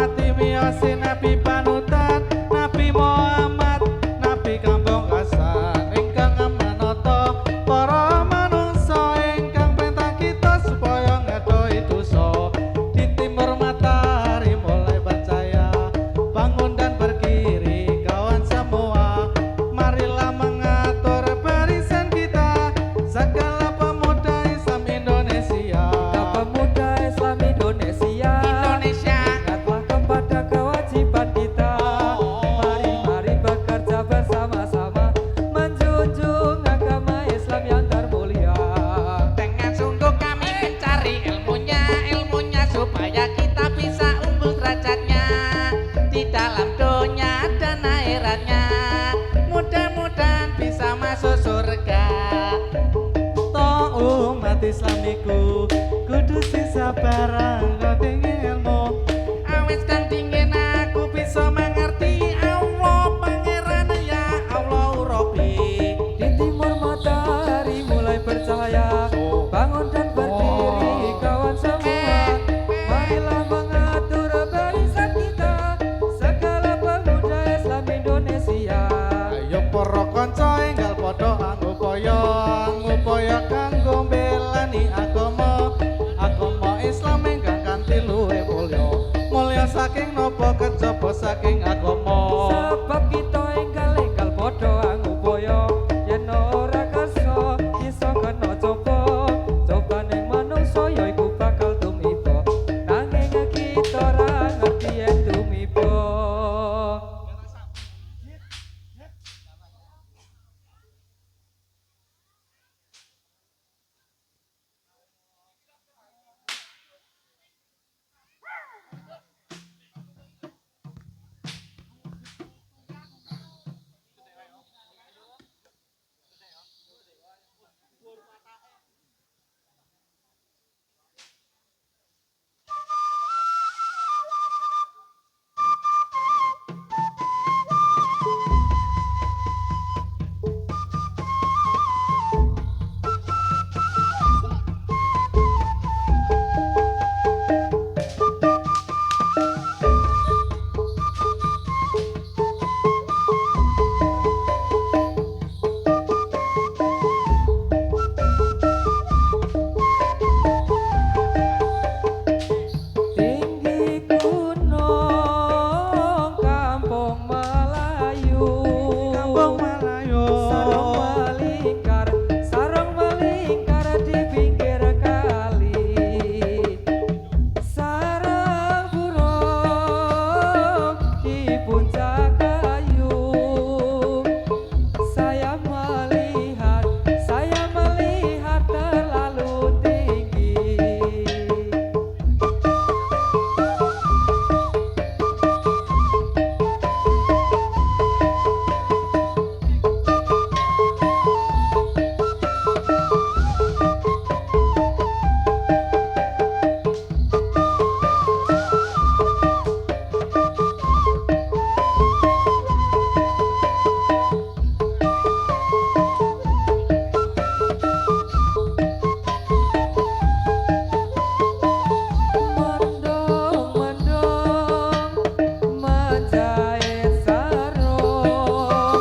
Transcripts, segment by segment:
mati miyose nabi panutan Nabi Muhammad nabi kampung kasan ingkang amanata para manungsa ingkang perintah kita supaya ngedohi dosa di timur matahari mulai bercahaya bangun dan berdiri kawan semua marilah mengatur barisan kita segala pemuda Islam Indonesia ingatlah kepada kewajiban kita mari bekerja bersama-sama menjunjung agama Islam yang termulia Dengan sungguh kami mencari ilmunya supaya kita bisa unggul derajatnya di dalam dunia dan akhiratnya. Mudah-mudahan bisa masuk surga. toh umat Islam niku kudu sing sabar nggo tinggi ilmu Awes dan dingin aku bisa mengerti Allah pangeran ya Allah Rabbi. di timur matahari mulai bercahaya bangun dan berdiri kawan semua marilah mengatur barisan kita segala pemuda Islam Indonesia ayo para kanca enggal padha ngupaya kanggo mbelani agama Islam ingkang kanthi luwih mulya saking napa kejaba saking agama sebab kita enggal padha ngupaya yen ora kersa iso kena coba ning manungsa yaiku bakal tumiba nanging kita ora ngerti yen tumiba tinggi gunung kampung Melayu sarung melingkar di pinggir kali sarang burung di puncak kayu saya melihat terlalu tinggi mendung menjahit sarung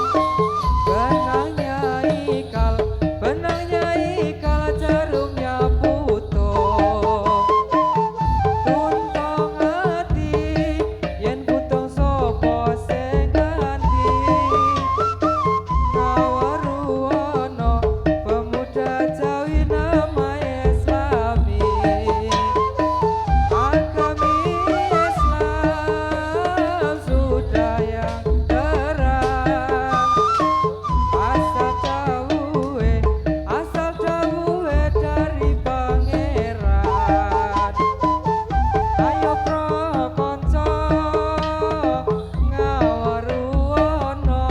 benangnya ikal jarumnya putung tuntong hati yen putung sapa sing ganti ngawaruwono pemuda Jawi nama Islami agami Islam sudah yang terang asal dawuhe dari pangeran ayo pro konco ngawaruwono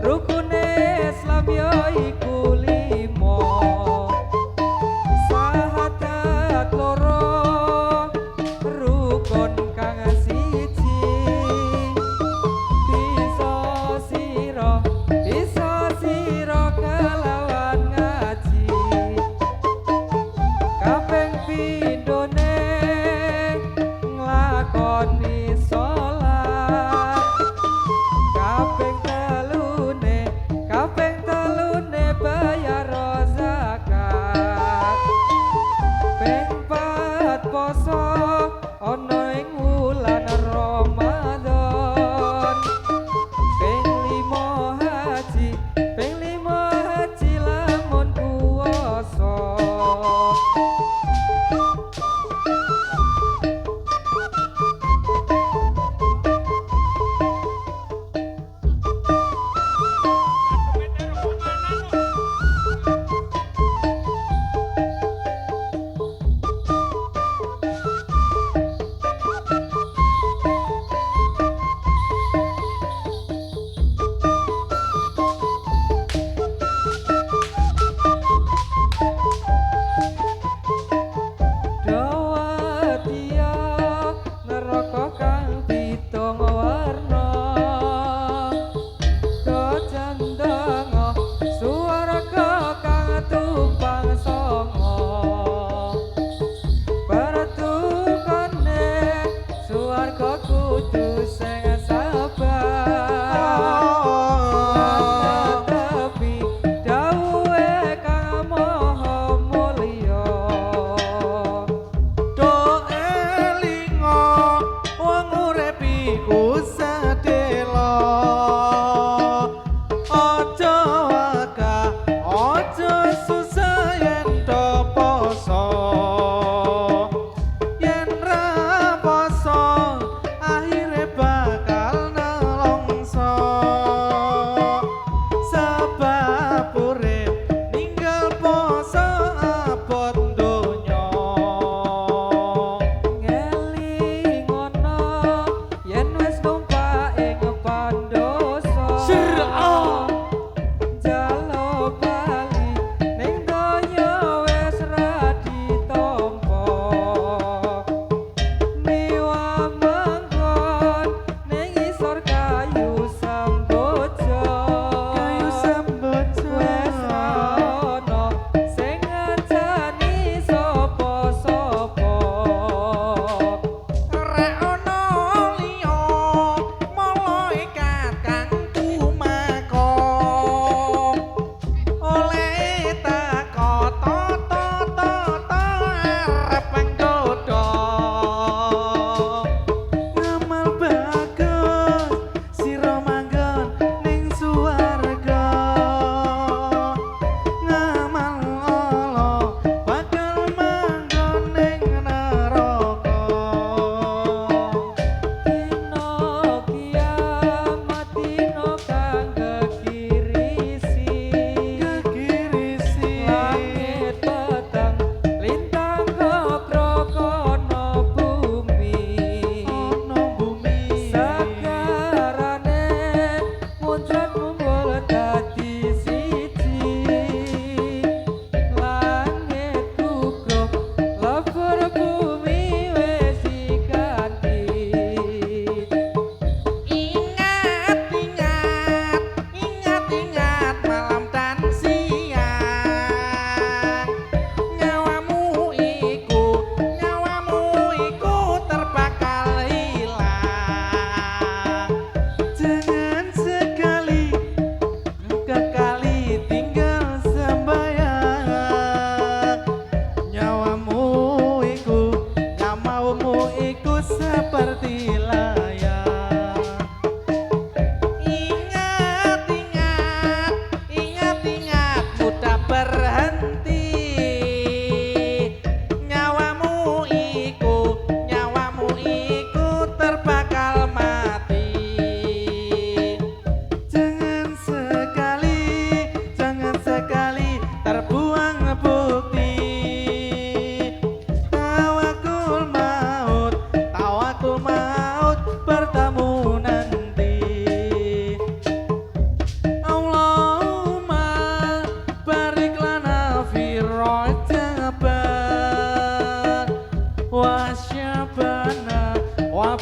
rukune Islam yaiku limo sahadat loro rukun kang siji bisa sira kelawan ngaji kaping pindho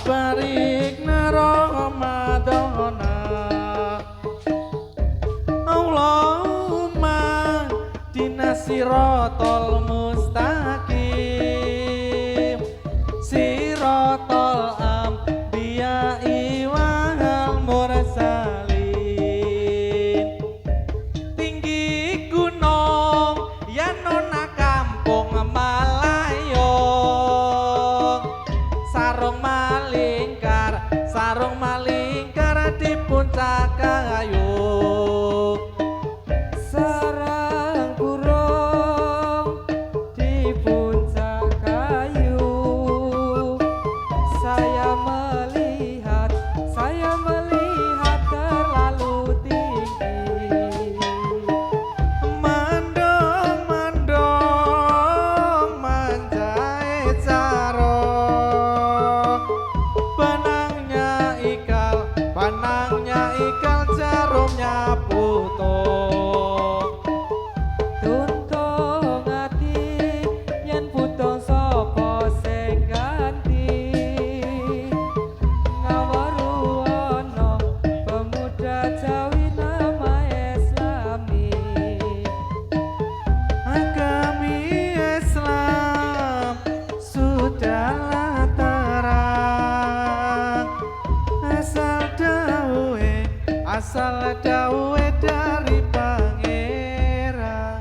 barik Ramadana Allahumma dinasirotol mustaqim sirotol ambiyai wal mursalin tinggi gunung ya nona kampung Malayong sarung malingkar di puncak kayu sarang burung di puncak kayu saya melihat terlalu tinggi mendung menjahit sarung panangnya ikal jarumnya putung tuntung ati yen putung sapa sing ganti ngawaru ana pemuda Jawi nama Islami agami Islam sudahlah terang asal dawe dari pangeran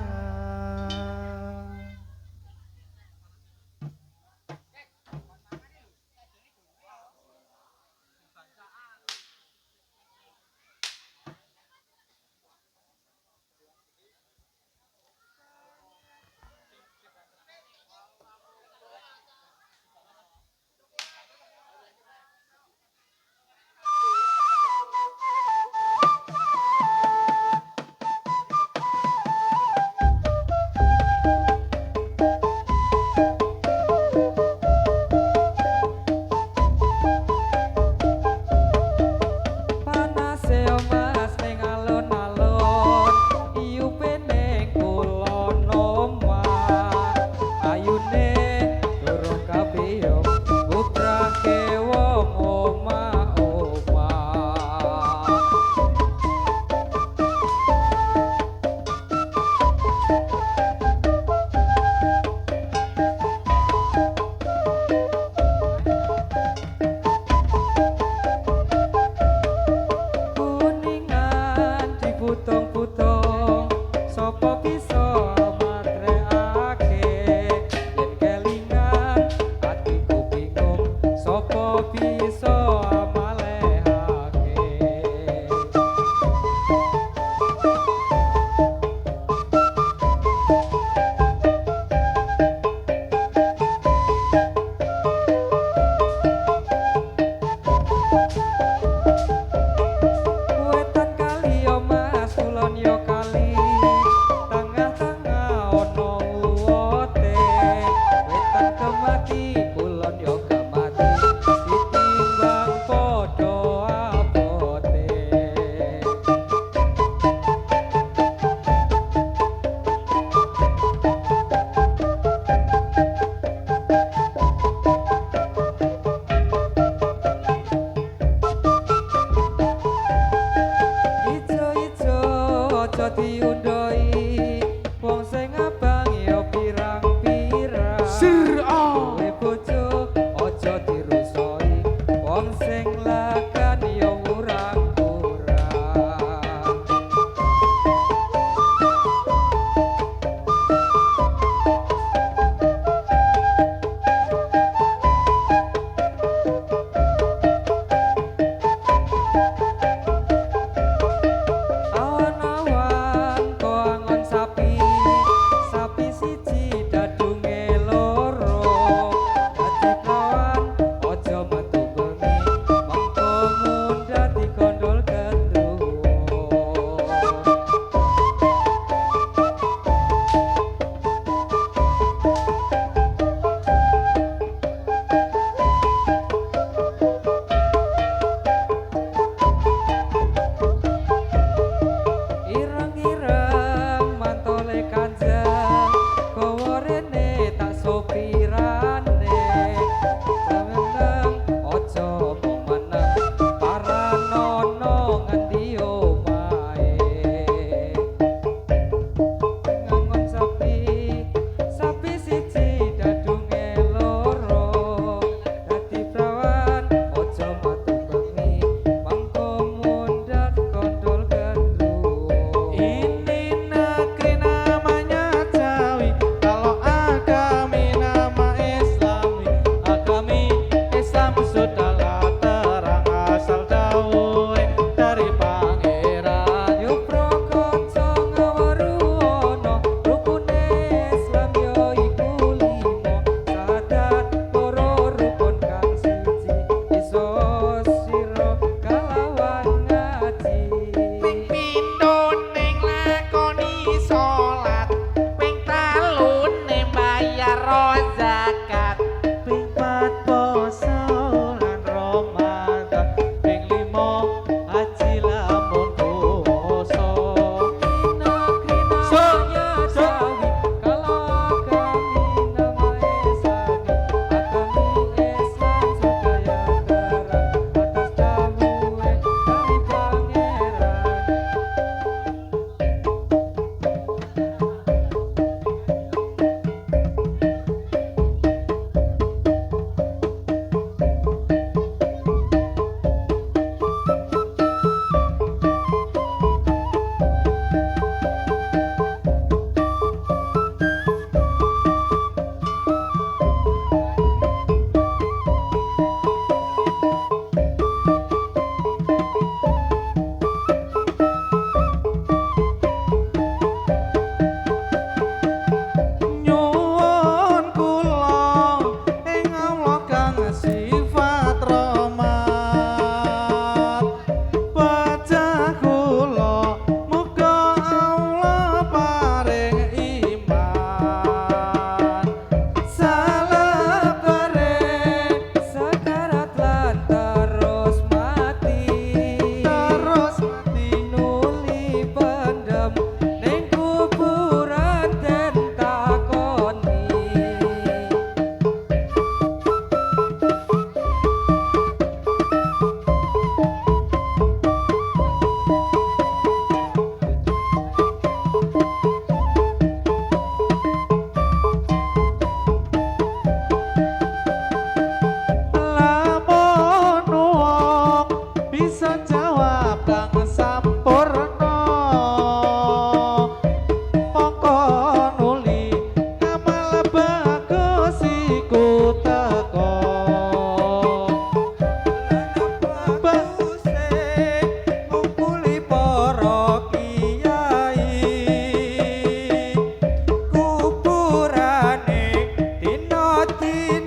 pilihan